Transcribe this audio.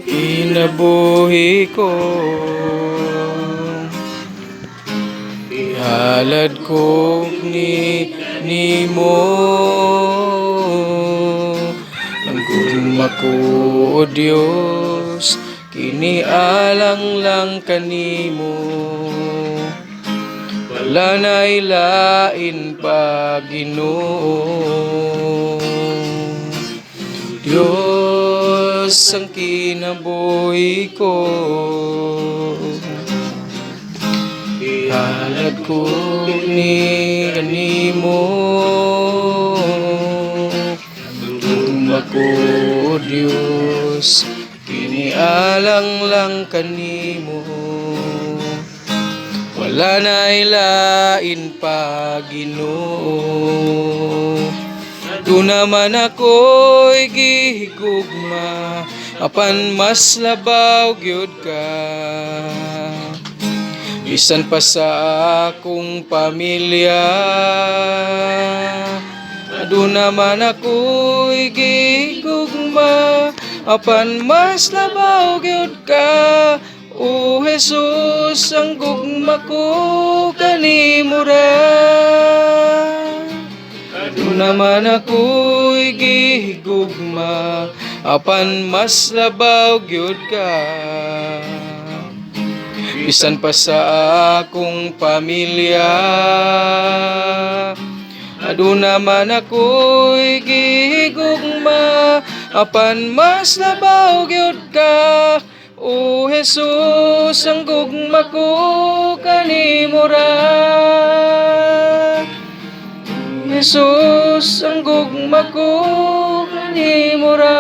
kinabuhi ko. Halad ko nimo ang gugma ko, O Dios, kinialang lang kanimo. Wala na'y lain pa, Ginoo. Diyos ang kinabuhi ko. Halad ko kanimo, gugma ko, O Diyos, kinialang lang kanimo. Wala na'y lain pa, Ginoo. Do naman ako'y gihigugma, apan mas labaw gyud ka. Bisan pa sa akong pamilya, do naman ako'y gihigugma, apan mas labaw gyud ka. O Jesus, ang gugma ko kanimo ra. Do naman ako'y gihigugma, apan mas labaw gyud ka. Bisan pa sa akong pamilya, do naman ako'y gihigugma, apan mas labaw gyud ka. O Jesus, ang gugma ko kanimo ra. Jesus, ang gugma ko kanimo ra.